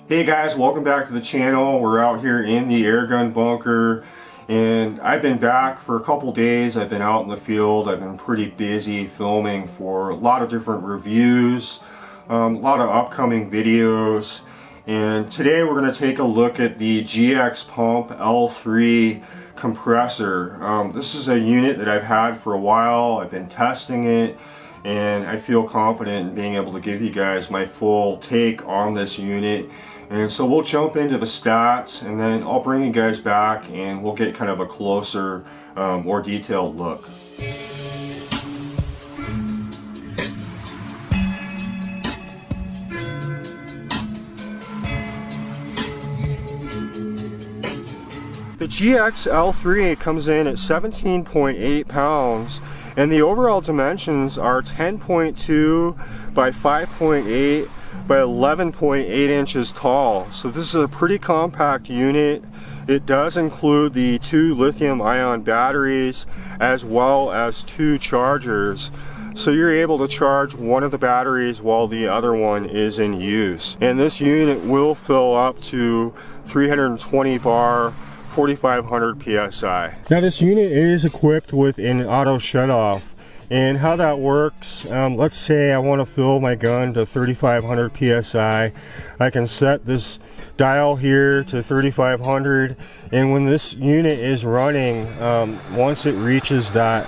Hey guys, welcome back to the channel. We're out here in the airgun bunker and I've been back for a couple days. I've been out in the field. I've been pretty busy filming for a lot of different reviews, a lot of upcoming videos, and today we're going to take a look at the GX Pump L3 compressor. This is a unit that I've had for a while. I've been testing it and I feel confident in being able to give you guys my full take on this unit. And so we'll jump into the stats and then I'll bring you guys back and we'll get kind of a closer, more detailed look. The GX L3 comes in at 17.8 pounds and the overall dimensions are 10.2 by 5.8 by 11.8 inches tall. So this is a pretty compact unit. It does include the 2 lithium ion batteries as well as 2 chargers. So you're able to charge one of the batteries while the other one is in use. And this unit will fill up to 320 bar 4500 psi. Now this unit is equipped with an auto shutoff, and how that works, let's say I want to fill my gun to 3500 psi. I can set this dial here to 3500, and when this unit is running, once it reaches that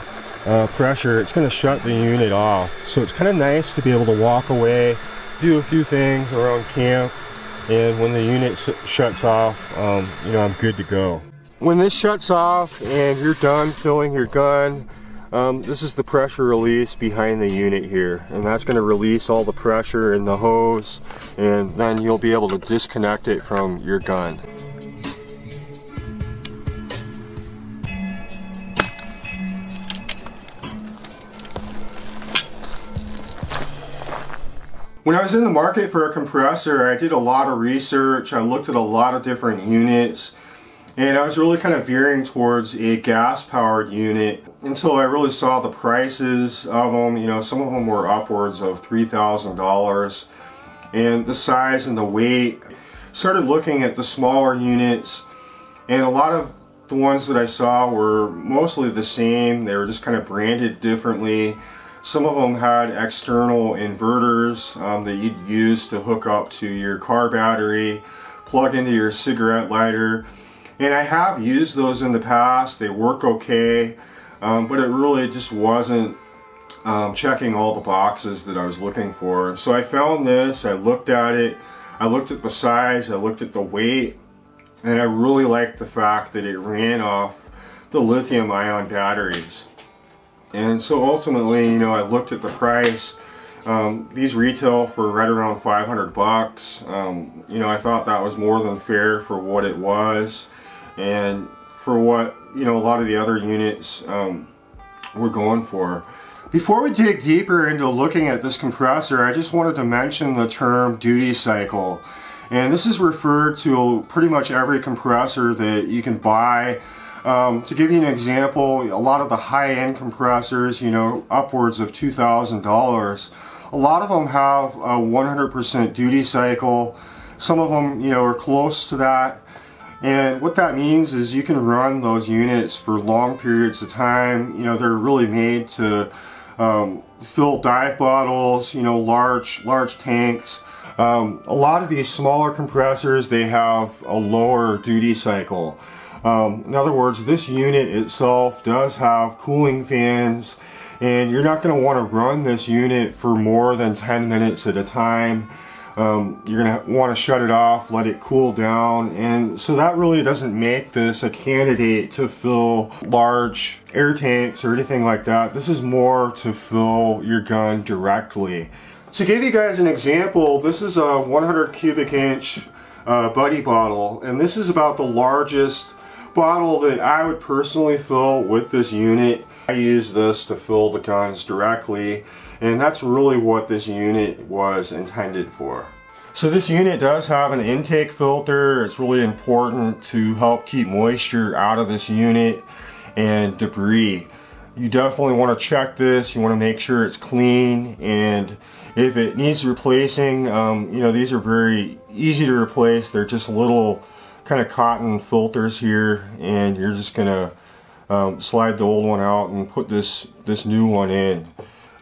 pressure, it's going to shut the unit off. So it's kind of nice to be able to walk away, do a few things around camp, and when the unit shuts off, you know, I'm good to go. When this shuts off and you're done filling your gun, this is the pressure release behind the unit here, and that's going to release all the pressure in the hose, and then you'll be able to disconnect it from your gun. When I was in the market for a compressor, I did a lot of research. I looked at a lot of different units, and I was really kind of veering towards a gas-powered unit until I really saw the prices of them. You know, some of them were upwards of $3,000, and the size and the weight. Started looking at the smaller units, and a lot of the ones that I saw were mostly the same. They were just kind of branded differently. Some of them had external inverters that you'd use to hook up to your car battery, plug into your cigarette lighter. And I have used those in the past. They work okay, but it really just wasn't checking all the boxes that I was looking for. So I found this, I looked at it, I looked at the size, I looked at the weight, and I really liked the fact that it ran off the lithium ion batteries. And so ultimately, you know, I looked at the price. These retail for right around 500 bucks. You know, I thought that was more than fair for what it was and for what, you know, a lot of the other units were going for. Before we dig deeper into looking at this compressor, I just wanted to mention the term duty cycle. And this is referred to pretty much every compressor that you can buy. To give you an example, a lot of the high-end compressors, you know, upwards of $2,000, a lot of them have a 100% duty cycle. Some of them, you know, are close to that. And what that means is you can run those units for long periods of time. You know, they're really made to fill dive bottles, you know, large tanks. A lot of these smaller compressors, they have a lower duty cycle. In other words, this unit itself does have cooling fans, and you're not going to want to run this unit for more than 10 minutes at a time. You're going to want to shut it off, let it cool down, and so that really doesn't make this a candidate to fill large air tanks or anything like that. This is more to fill your gun directly. To give you guys an example, this is a 100 cubic inch buddy bottle, and this is about the largest bottle that I would personally fill with this unit. I use this to fill the guns directly, and that's really what this unit was intended for. So this unit does have an intake filter. It's really important to help keep moisture out of this unit and debris. you definitely want to check this. You want to make sure it's clean, and if it needs replacing, you know, these are very easy to replace. They're just little kind of cotton filters here, and you're just gonna slide the old one out and put this new one in.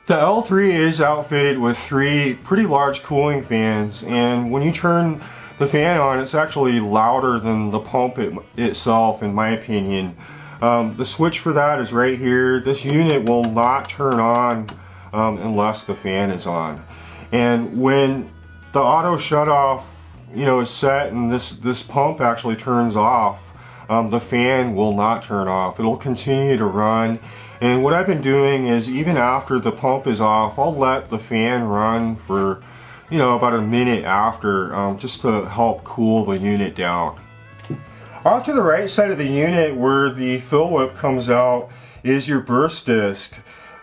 The L3 is outfitted with 3 pretty large cooling fans, and when you turn the fan on, it's actually louder than the pump itself, in my opinion. The switch for that is right here. This unit will not turn on unless the fan is on. And when the auto shutoff, you know, is set and this pump actually turns off, the fan will not turn off. It'll continue to run. And what I've been doing is, even after the pump is off, I'll let the fan run for, you know, about a minute after, just to help cool the unit down. Off to the right side of the unit, where the fill whip comes out, is your burst disc.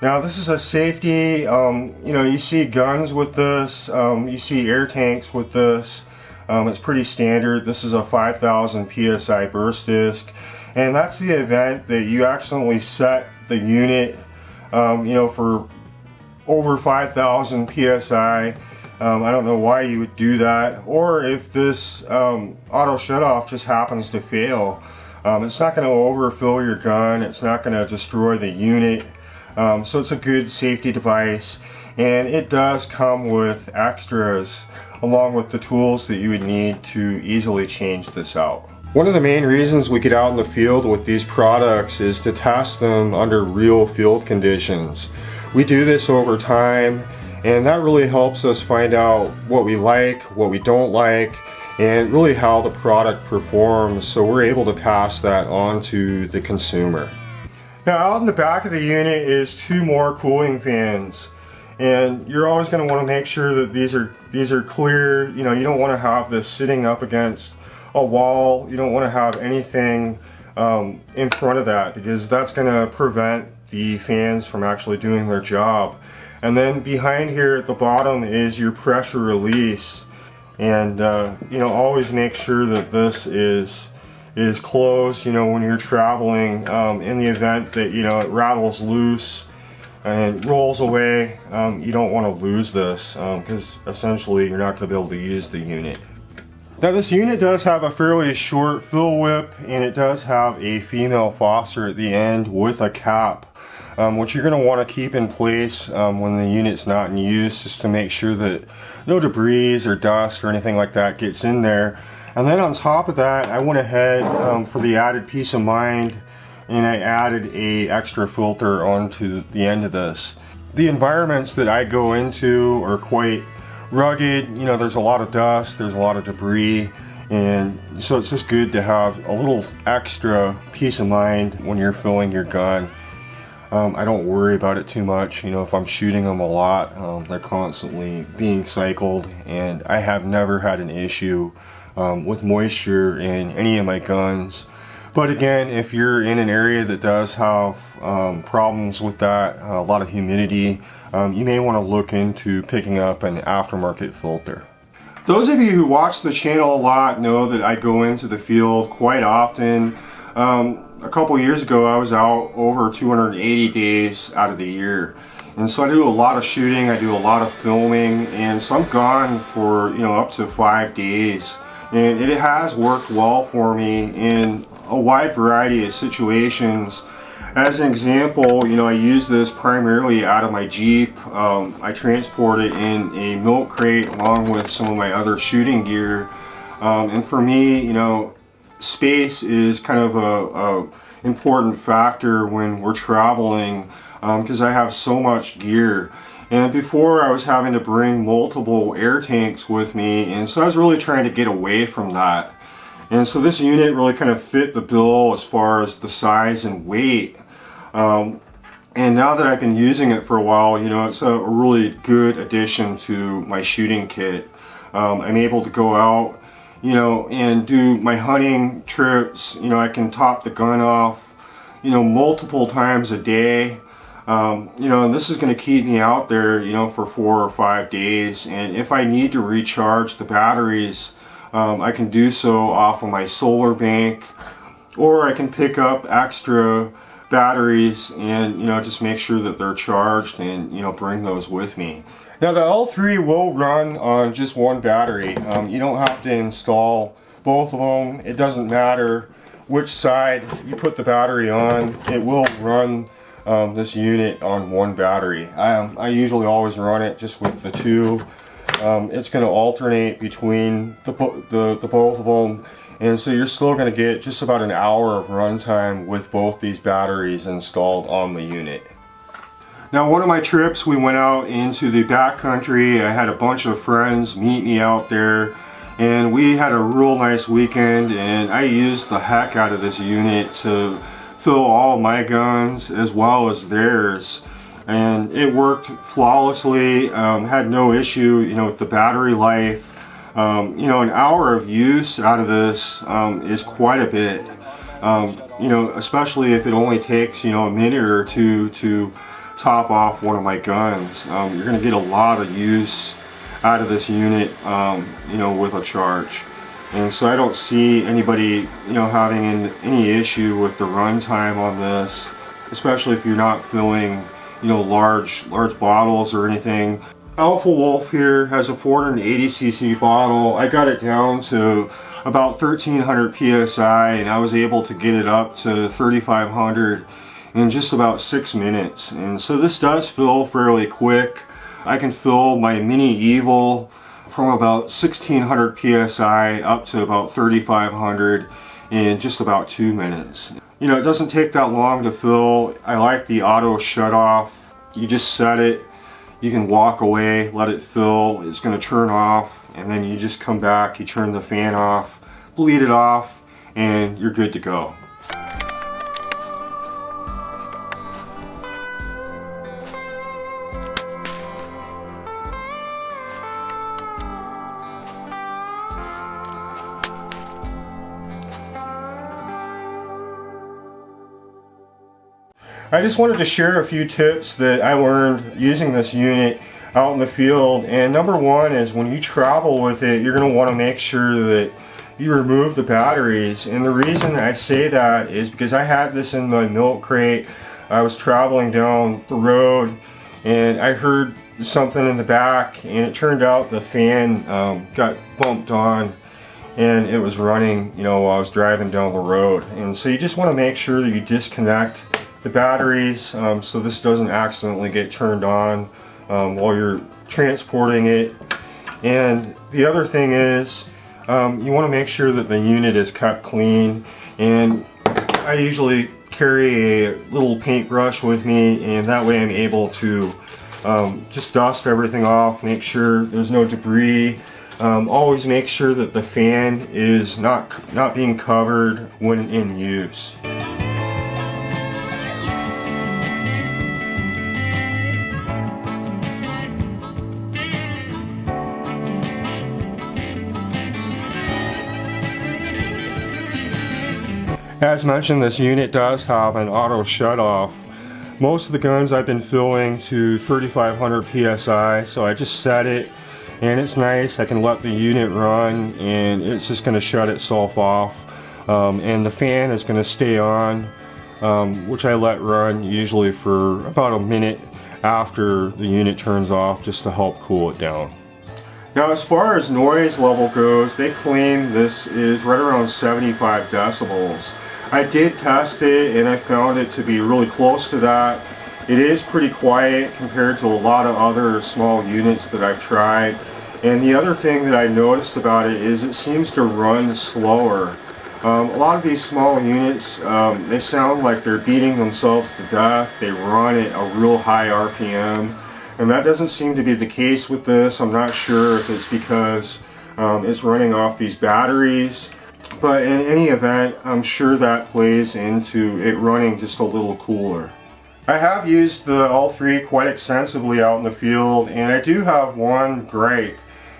Now this is a safety, you know, you see guns with this, you see air tanks with this. It's pretty standard. This is a 5,000 PSI burst disc, and that's the event that you accidentally set the unit, you know, for over 5,000 PSI. I don't know why you would do that, or if this auto shutoff just happens to fail. It's not going to overfill your gun, it's not going to destroy the unit, so it's a good safety device, and it does come with extras along with the tools that you would need to easily change this out. One of the main reasons we get out in the field with these products is to test them under real field conditions. We do this over time, and that really helps us find out what we like, what we don't like, and really how the product performs, so we're able to pass that on to the consumer. Now, out in the back of the unit is 2 more cooling fans, and you're always going to want to make sure that these are clear. You know, you don't want to have this sitting up against a wall. You don't want to have anything in front of that, because that's going to prevent the fans from actually doing their job. And then behind here at the bottom is your pressure release, and you know, always make sure that this is closed, you know, when you're traveling, in the event that, you know, it rattles loose and rolls away. You don't want to lose this, because essentially you're not going to be able to use the unit. Now, this unit does have a fairly short fill whip, and it does have a female faucet at the end with a cap, which you're going to want to keep in place when the unit's not in use, just to make sure that no debris or dust or anything like that gets in there. And then on top of that, I went ahead for the added peace of mind, and I added a extra filter onto the end of this. The environments that I go into are quite rugged. You know, there's a lot of dust, there's a lot of debris, and so it's just good to have a little extra peace of mind when you're filling your gun. I don't worry about it too much. You know, if I'm shooting them a lot, they're constantly being cycled, and I have never had an issue with moisture in any of my guns. But again, if you're in an area that does have problems with that, a lot of humidity, you may want to look into picking up an aftermarket filter. Those of you who watch the channel a lot know that I go into the field quite often. A couple years ago, I was out over 280 days out of the year. And so I do a lot of shooting, I do a lot of filming, and so I'm gone for, you know, up to 5 days. And it has worked well for me in a wide variety of situations. As an example, you know, I use this primarily out of my Jeep. I transport it in a milk crate along with some of my other shooting gear. And for me, you know, space is kind of a important factor when we're traveling, because I have so much gear. And before, I was having to bring multiple air tanks with me, and so I was really trying to get away from that. And so this unit really kind of fit the bill as far as the size and weight. And now that I've been using it for a while, you know, it's a really good addition to my shooting kit. I'm able to go out, you know, and do my hunting trips. You know, I can top the gun off, you know, multiple times a day. You know, and this is going to keep me out there, you know, for 4 or 5 days. And if I need to recharge the batteries, I can do so off of my solar bank, or I can pick up extra batteries and, you know, just make sure that they're charged and, you know, bring those with me. Now the L3 will run on just one battery. You don't have to install both of them. It doesn't matter which side you put the battery on. It will run this unit on one battery. I usually always run it just with the two. It's going to alternate between the both of them, and so you're still going to get just about an hour of runtime with both these batteries installed on the unit. Now, one of my trips, we went out into the backcountry. I had a bunch of friends meet me out there, and we had a real nice weekend, and I used the heck out of this unit to fill all my guns as well as theirs. And it worked flawlessly, had no issue, you know, with the battery life. You know, an hour of use out of this is quite a bit. You know, especially if it only takes, you know, a minute or two to top off one of my guns. You're going to get a lot of use out of this unit, you know, with a charge. And so I don't see anybody, you know, having any issue with the runtime on this, especially if you're not filling, you know, large bottles or anything. Alpha Wolf here has a 480cc bottle. I got it down to about 1300 psi, and I was able to get it up to 3500 in just about 6 minutes. And so this does fill fairly quick. I can fill my Mini Evil from about 1600 psi up to about 3500 in just about 2 minutes. You know, it doesn't take that long to fill. I like the auto shut off. You just set it, you can walk away, let it fill, it's going to turn off, and then you just come back, you turn the fan off, bleed it off, and you're good to go. I just wanted to share a few tips that I learned using this unit out in the field. And number one is when you travel with it, you're going to want to make sure that you remove the batteries. And the reason I say that is because I had this in my milk crate. I was traveling down the road and I heard something in the back, and it turned out the fan got bumped on and it was running, you know, while I was driving down the road. And so you just want to make sure that you disconnect the batteries so this doesn't accidentally get turned on while you're transporting it. And the other thing is you want to make sure that the unit is kept clean, and I usually carry a little paintbrush with me, and that way I'm able to just dust everything off, make sure there's no debris. Always make sure that the fan is not being covered when in use. As mentioned, this unit does have an auto shut-off. Most of the guns I've been filling to 3500 psi, so I just set it, and it's nice. I can let the unit run, and it's just going to shut itself off. And the fan is going to stay on, which I let run usually for about a minute after the unit turns off, just to help cool it down. Now, as far as noise level goes, they claim this is right around 75 decibels. I did test it and I found it to be really close to that. It is pretty quiet compared to a lot of other small units that I've tried. And the other thing that I noticed about it is it seems to run slower. A lot of these small units, they sound like they're beating themselves to death. They run at a real high RPM. And that doesn't seem to be the case with this. I'm not sure if it's because it's running off these batteries. But in any event, I'm sure that plays into it running just a little cooler. I have used the L3 quite extensively out in the field, and I do have one gripe,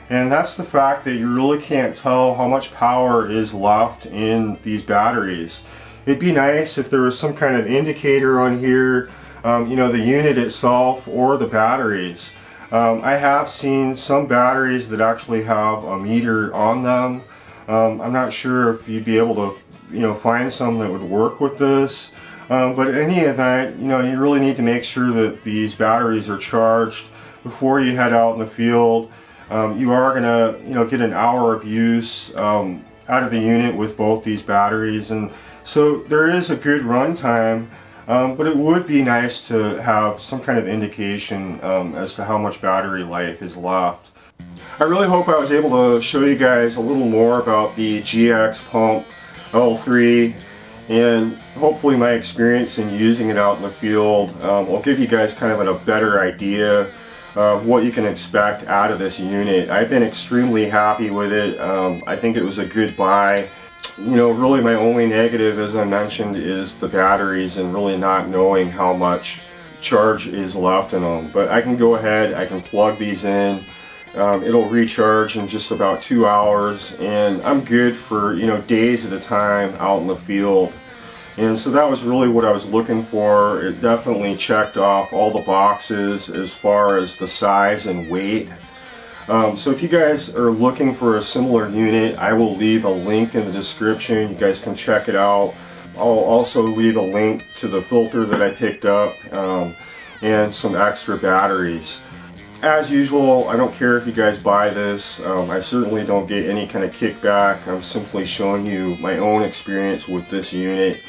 and that's the fact that you really can't tell how much power is left in these batteries. It'd be nice if there was some kind of indicator on here, you know, the unit itself or the batteries. I have seen some batteries that actually have a meter on them. I'm not sure if you'd be able to, you know, find some that would work with this. But in any event, you really need to make sure that these batteries are charged before you head out in the field. You are going to, get an hour of use out of the unit with both these batteries, and so there is a good run time. But it would be nice to have some kind of indication as to how much battery life is left. I really hope I was able to show you guys a little more about the GX Pump L3, and hopefully my experience in using it out in the field will give you guys kind of a better idea of what you can expect out of this unit. I've been extremely happy with it. I think it was a good buy. Really my only negative, as I mentioned, is the batteries and really not knowing how much charge is left in them. But I can go ahead, I can plug these in. It'll recharge in just about 2 hours, and I'm good for days at a time out in the field. And so that was really what I was looking for. It definitely checked off all the boxes as far as the size and weight. So if you guys are looking for a similar unit, I will leave a link in the description. You guys can check it out. I'll also leave a link to the filter that I picked up and some extra batteries. As usual, I don't care if you guys buy this. I certainly don't get any kind of kickback. I'm simply showing you my own experience with this unit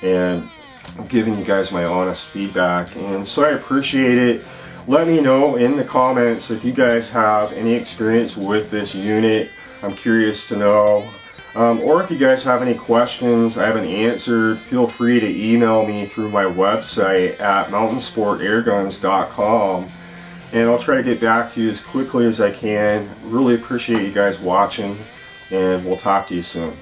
and giving you guys my honest feedback. And so I appreciate it. Let me know in the comments if you guys have any experience with this unit. I'm curious to know. Or if you guys have any questions I haven't answered, feel free to email me through my website at mountainsportairguns.com. And I'll try to get back to you as quickly as I can. Really appreciate you guys watching, and we'll talk to you soon.